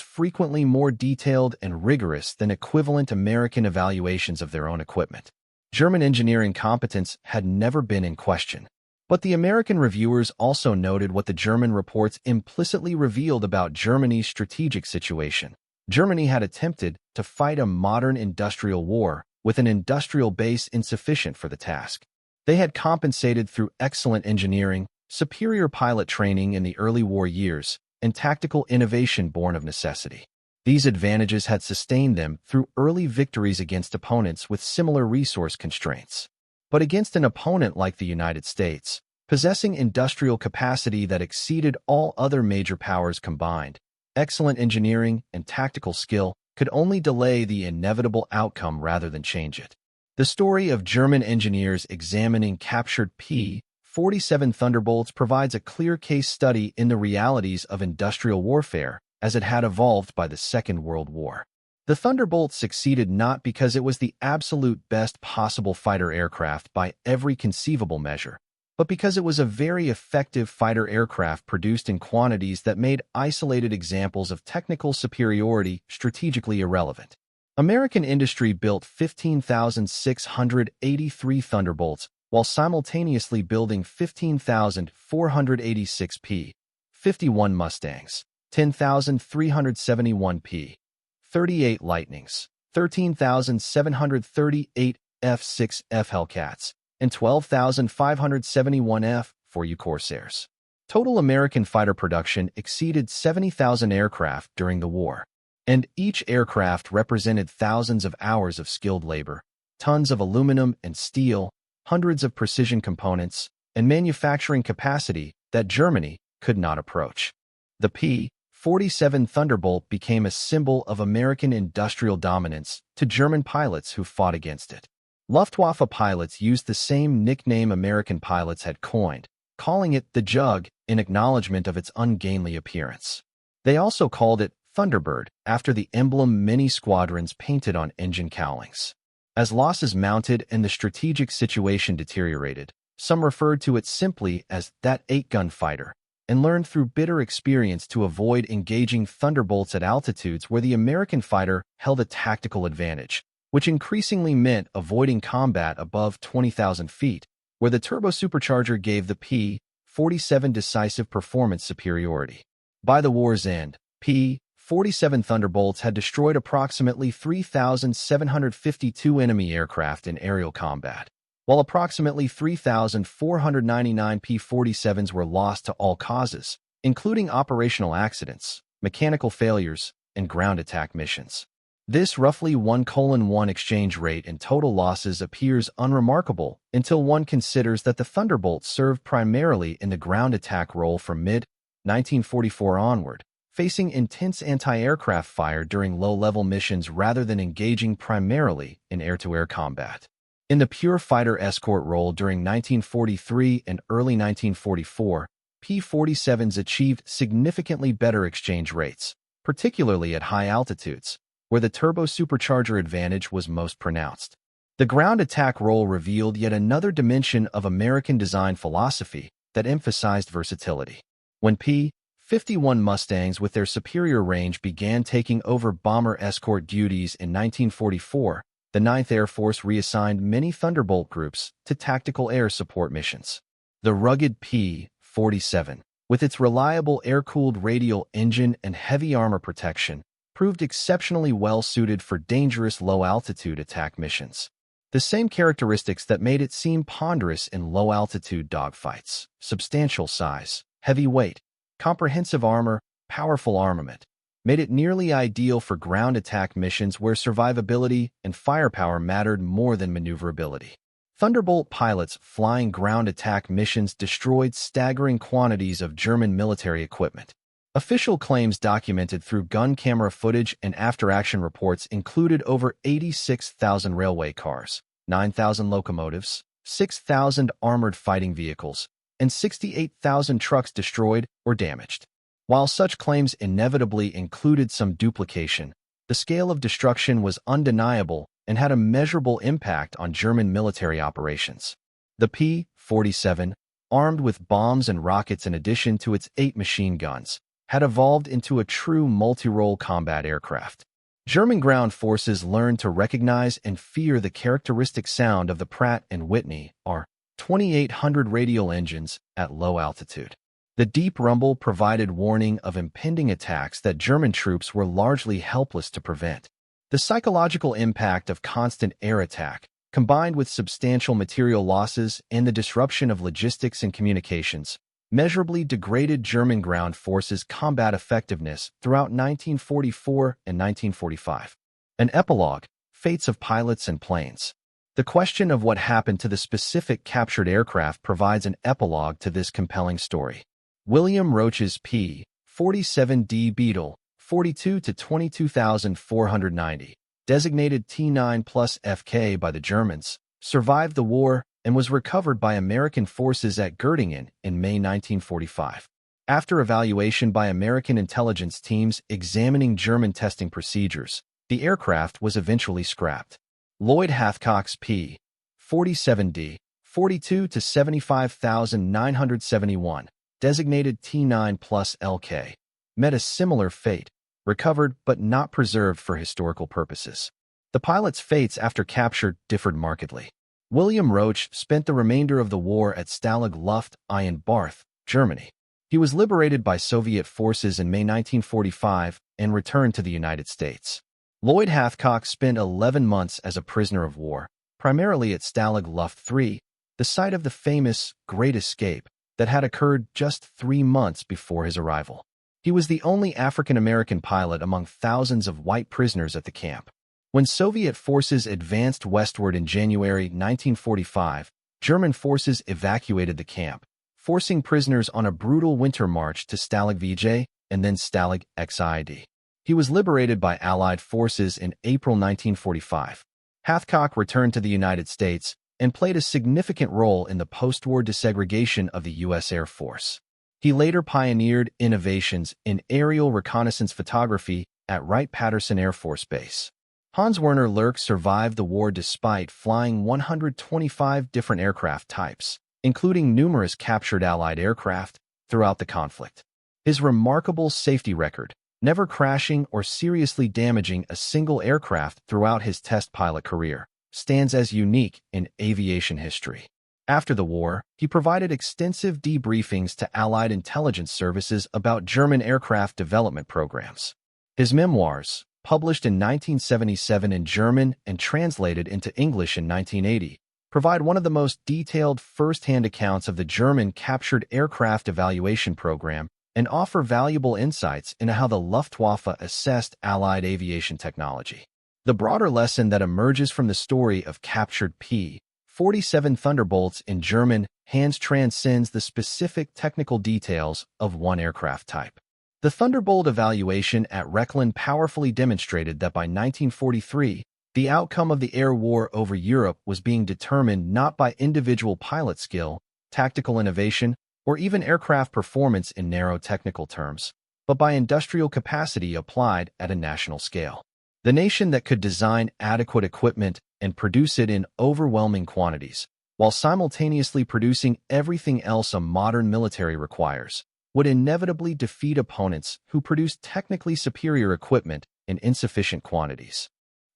frequently more detailed and rigorous than equivalent American evaluations of their own equipment. German engineering competence had never been in question. But the American reviewers also noted what the German reports implicitly revealed about Germany's strategic situation. Germany had attempted to fight a modern industrial war with an industrial base insufficient for the task. They had compensated through excellent engineering, superior pilot training in the early war years, and tactical innovation born of necessity. These advantages had sustained them through early victories against opponents with similar resource constraints. But against an opponent like the United States, possessing industrial capacity that exceeded all other major powers combined, excellent engineering and tactical skill could only delay the inevitable outcome rather than change it. The story of German engineers examining captured P-47 Thunderbolts provides a clear case study in the realities of industrial warfare as it had evolved by the Second World War. The Thunderbolt succeeded not because it was the absolute best possible fighter aircraft by every conceivable measure, but because it was a very effective fighter aircraft produced in quantities that made isolated examples of technical superiority strategically irrelevant. American industry built 15,683 Thunderbolts while simultaneously building 15,486 P-51 Mustangs, 10,371 P-38 Lightnings, 13,738 F-6F Hellcats, and 12,571 F-4U Corsairs. Total American fighter production exceeded 70,000 aircraft during the war, and each aircraft represented thousands of hours of skilled labor, tons of aluminum and steel, hundreds of precision components, and manufacturing capacity that Germany could not approach. The P-47 Thunderbolt became a symbol of American industrial dominance to German pilots who fought against it. Luftwaffe pilots used the same nickname American pilots had coined, calling it the Jug in acknowledgement of its ungainly appearance. They also called it Thunderbird after the emblem many squadrons painted on engine cowlings. As losses mounted and the strategic situation deteriorated, some referred to it simply as that 8-gun fighter, and learned through bitter experience to avoid engaging Thunderbolts at altitudes where the American fighter held a tactical advantage, which increasingly meant avoiding combat above 20,000 feet, where the turbosupercharger gave the P-47 decisive performance superiority. By the war's end, P-47 Thunderbolts had destroyed approximately 3,752 enemy aircraft in aerial combat, while approximately 3,499 P-47s were lost to all causes, including operational accidents, mechanical failures, and ground attack missions. This roughly 1:1 exchange rate in total losses appears unremarkable until one considers that the Thunderbolt served primarily in the ground attack role from mid-1944 onward, facing intense anti-aircraft fire during low-level missions rather than engaging primarily in air-to-air combat. In the pure fighter escort role during 1943 and early 1944, P-47s achieved significantly better exchange rates, particularly at high altitudes, where the turbo-supercharger advantage was most pronounced. The ground attack role revealed yet another dimension of American design philosophy that emphasized versatility. When P-51 Mustangs with their superior range began taking over bomber escort duties in 1944, the 9th Air Force reassigned many Thunderbolt groups to tactical air support missions. The rugged P-47, with its reliable air-cooled radial engine and heavy armor protection, proved exceptionally well-suited for dangerous low-altitude attack missions. The same characteristics that made it seem ponderous in low-altitude dogfights: substantial size, heavy weight, comprehensive armor, powerful armament, made it nearly ideal for ground attack missions where survivability and firepower mattered more than maneuverability. Thunderbolt pilots flying ground attack missions destroyed staggering quantities of German military equipment. Official claims documented through gun camera footage and after-action reports included over 86,000 railway cars, 9,000 locomotives, 6,000 armored fighting vehicles, and 68,000 trucks destroyed or damaged. While such claims inevitably included some duplication, the scale of destruction was undeniable and had a measurable impact on German military operations. The P-47, armed with bombs and rockets in addition to its 8 machine guns, had evolved into a true multi-role combat aircraft. German ground forces learned to recognize and fear the characteristic sound of the Pratt Whitney R-2800 radial engines at low altitude. The deep rumble provided warning of impending attacks that German troops were largely helpless to prevent. The psychological impact of constant air attack, combined with substantial material losses and the disruption of logistics and communications, measurably degraded German ground forces' combat effectiveness throughout 1944 and 1945. An epilogue, fates of pilots and planes. The question of what happened to the specific captured aircraft provides an epilogue to this compelling story. William Roach's P-47D Beetle, 42 to 22,490, designated T9 plus FK by the Germans, survived the war and was recovered by American forces at Göttingen in May 1945. After evaluation by American intelligence teams examining German testing procedures, the aircraft was eventually scrapped. Lloyd Hathcock's P-47D, 42 to 75,971, designated T9 plus LK, met a similar fate, recovered but not preserved for historical purposes. The pilot's fates after capture differed markedly. William Roach spent the remainder of the war at Stalag Luft in Barth, Germany. He was liberated by Soviet forces in May 1945 and returned to the United States. Lloyd Hathcock spent 11 months as a prisoner of war, primarily at Stalag Luft 3, the site of the famous Great Escape that had occurred just 3 months before his arrival. He was the only African-American pilot among thousands of white prisoners at the camp. When Soviet forces advanced westward in January 1945, German forces evacuated the camp, forcing prisoners on a brutal winter march to Stalag Vijay and then Stalag Xid. He was liberated by Allied forces in April 1945. Hathcock returned to the United States and played a significant role in the post-war desegregation of the U.S. Air Force. He later pioneered innovations in aerial reconnaissance photography at Wright-Patterson Air Force Base. Hans Werner Lerche survived the war despite flying 125 different aircraft types, including numerous captured Allied aircraft, throughout the conflict. His remarkable safety record, never crashing or seriously damaging a single aircraft throughout his test pilot career, stands as unique in aviation history. After the war, he provided extensive debriefings to Allied intelligence services about German aircraft development programs. His memoirs, published in 1977 in German and translated into English in 1980, provide one of the most detailed first-hand accounts of the German captured aircraft evaluation program and offer valuable insights into how the Luftwaffe assessed Allied aviation technology. The broader lesson that emerges from the story of captured P-47 Thunderbolts in German hands transcends the specific technical details of one aircraft type. The Thunderbolt evaluation at Rechlin powerfully demonstrated that by 1943, the outcome of the air war over Europe was being determined not by individual pilot skill, tactical innovation, or even aircraft performance in narrow technical terms, but by industrial capacity applied at a national scale. The nation that could design adequate equipment and produce it in overwhelming quantities, while simultaneously producing everything else a modern military requires, would inevitably defeat opponents who produced technically superior equipment in insufficient quantities.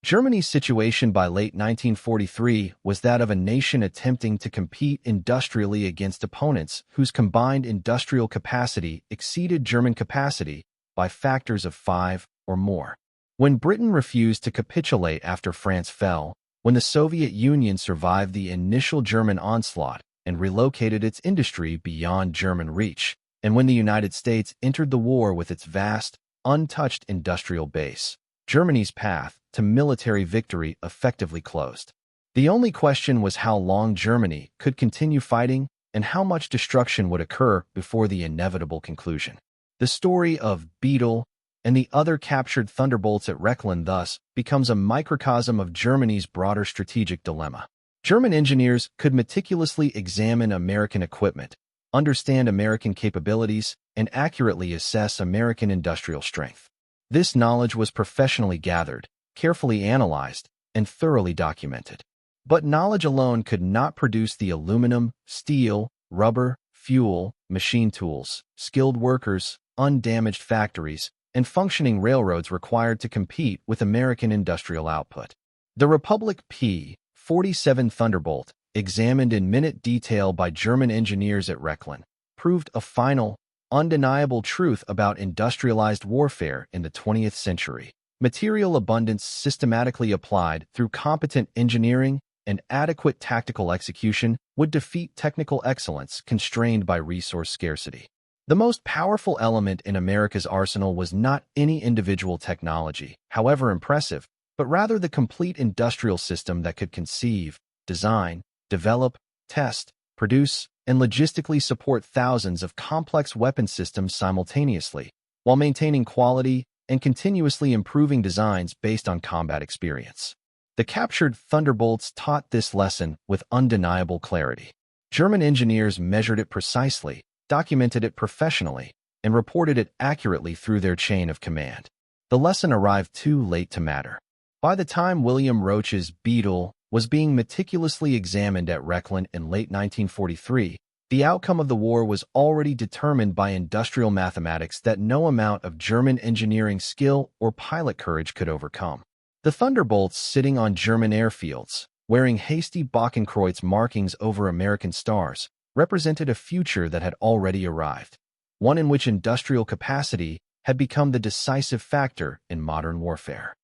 Germany's situation by late 1943 was that of a nation attempting to compete industrially against opponents whose combined industrial capacity exceeded German capacity by factors of 5 or more. When Britain refused to capitulate after France fell, when the Soviet Union survived the initial German onslaught and relocated its industry beyond German reach, and when the United States entered the war with its vast, untouched industrial base, Germany's path to military victory effectively closed. The only question was how long Germany could continue fighting and how much destruction would occur before the inevitable conclusion. The story of Beetle and the other captured Thunderbolts at Rechlin thus becomes a microcosm of Germany's broader strategic dilemma. German engineers could meticulously examine American equipment, understand American capabilities, and accurately assess American industrial strength. This knowledge was professionally gathered, carefully analyzed, and thoroughly documented. But knowledge alone could not produce the aluminum, steel, rubber, fuel, machine tools, skilled workers, undamaged factories, and functioning railroads required to compete with American industrial output. The Republic P-47 Thunderbolt, examined in minute detail by German engineers at Rechlin, proved a final, undeniable truth about industrialized warfare in the 20th century. Material abundance systematically applied through competent engineering and adequate tactical execution would defeat technical excellence constrained by resource scarcity. The most powerful element in America's arsenal was not any individual technology, however impressive, but rather the complete industrial system that could conceive, design, develop, test, produce, and logistically support thousands of complex weapon systems simultaneously, while maintaining quality and continuously improving designs based on combat experience. The captured Thunderbolts taught this lesson with undeniable clarity. German engineers measured it precisely, documented it professionally, and reported it accurately through their chain of command. The lesson arrived too late to matter. By the time William Roach's Beetle was being meticulously examined at Rechlin in late 1943, the outcome of the war was already determined by industrial mathematics that no amount of German engineering skill or pilot courage could overcome. The Thunderbolts sitting on German airfields, wearing hasty Bokenkreuz markings over American stars, represented a future that had already arrived, one in which industrial capacity had become the decisive factor in modern warfare.